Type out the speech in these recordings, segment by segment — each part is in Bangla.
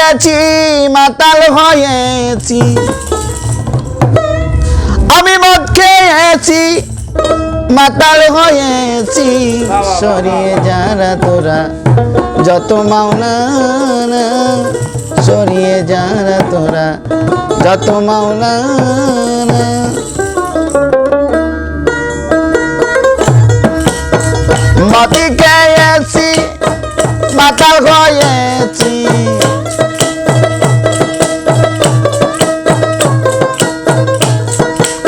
খেয়েছি মাতাল হয়েছি আমি মদ খেয়েছি মাতাল হয়েছি সরিয়ে যারা তোরা যত মাওলানা সরিয়ে যারা তোরা যত মাওলানা মদ খেয়েছি মাতাল হয়েছি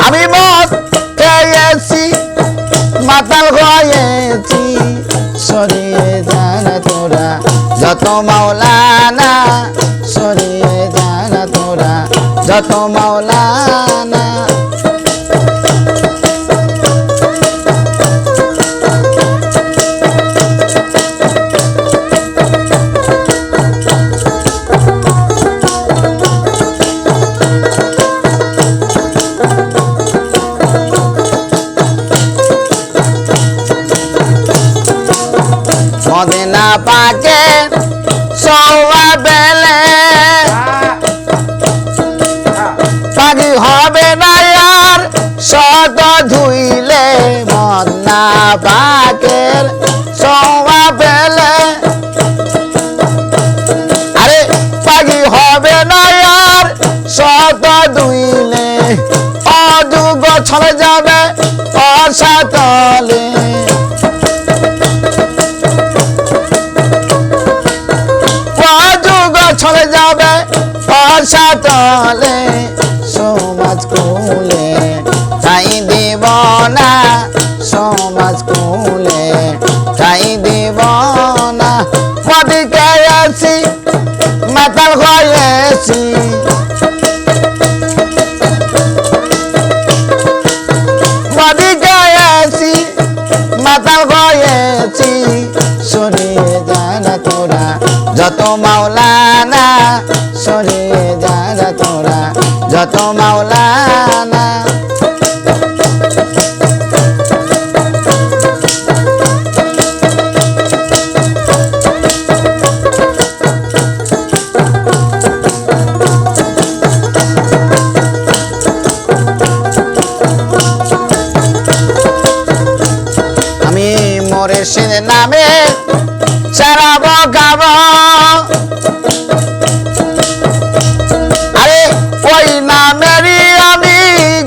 আমি মদ খেয়েছি মাতাল হয়েছি সরিয়ে যারা তোরা যত মাওলানা সরিয়ে যারা তোরা যত মাওলানা মদিনা পাকে সওয়া বেলে পাগি হবে না আর শত ধুইলে মদিনা পাকের সওয়া বেলে আরে পাগি হবে না আর শত ধুইলে অযুগ ছড়ে যাবে অসাতলে ছড়ে যাবে অসাতলে সমাজ কুলে তাই দেব না সমাজ কুলে তাই দেব না মদ খেয়েছি মাতাল হয়েছি মদ খেয়েছি মাতাল হয়েছি সরিয়ে যারা তোরা যত মাওলানা সরিয়ে যারা তোরা যত মাওলানা আমি মোরেশের নামে শরাব গাব আরে ওই নামেরই আমি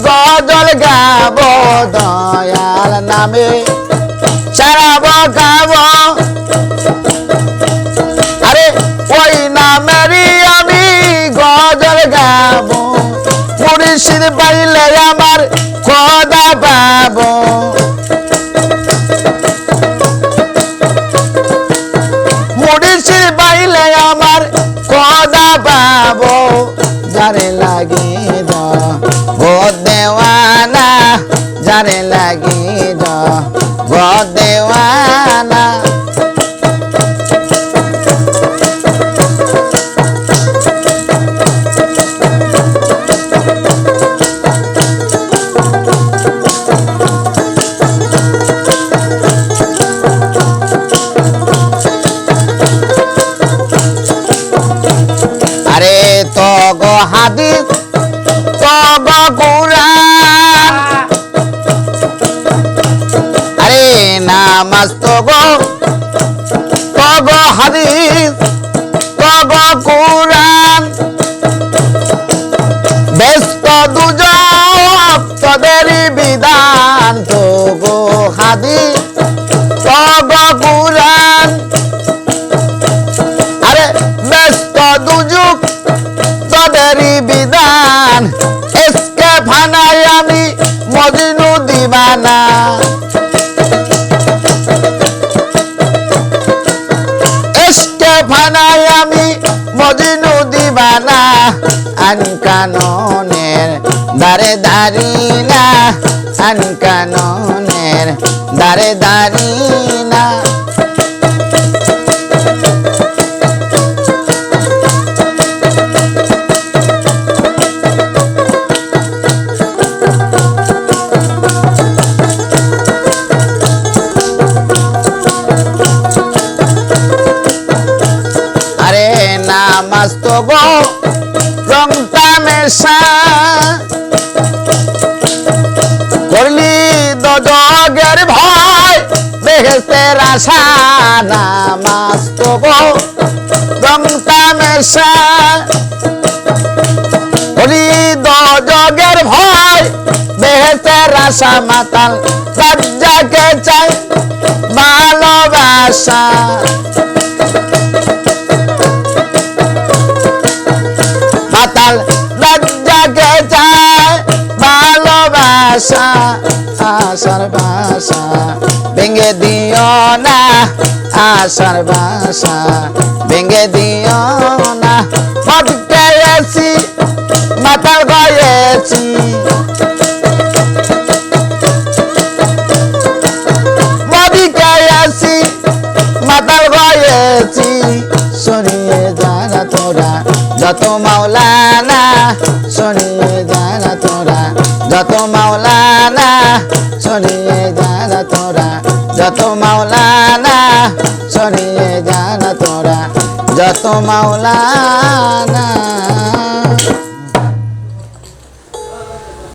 গজল গাব দয়াল নামে শরাব গাব আরে ওই নামেরই আমি গজল গাব মুর্শিদ পাইলে আমার খোদা পাবো মুর্শিদ পাইলে আমার খোদা পাবো যারে লাগে গো দেওয়ানা যারে লাগে গো দেওয়ানা আরে তো গো হাদিস তো গো কুরআন আরে নামাজ তো গো হাদিস তো গো কুরআন ব্যস্ত দুজক তোদেরই বিধান তো গো হাদিস তো গো কুরআন আরে ব্যস্ত দুজক তোদেরই বিধান এসকে ফানাই আমি মজনু দিবানা এসকে ফানাই আমি মজনু দিবানা আন কাননের দারে দারিনা আন কাননের দারে দারিনা নামাজ তো দোজগের ভয় বেহেশতের আশা নামাজ তবু রং তামাশা ওরে দোজগের ভয় বেহেশতের আশা মাতাল রাজ্জাকে চাই ভালোবাসা মাতাল রাজ্জাকে চাই ভালোবাসা আশার বাসা ভেঙে দিও না আশার বাসা ভেঙে দিও না মদ খেয়েছি মাতাল গয়েছি মদ খেয়েছি মাতাল গয়েছি সরিয়ে জানা তোরা যত মাওলানা সরিয়ে জানা তোরা যত মাওলানা সরিয়ে জানা তোরা যত মাওলানা সরিয়ে জানা তোরা যত মাওলানা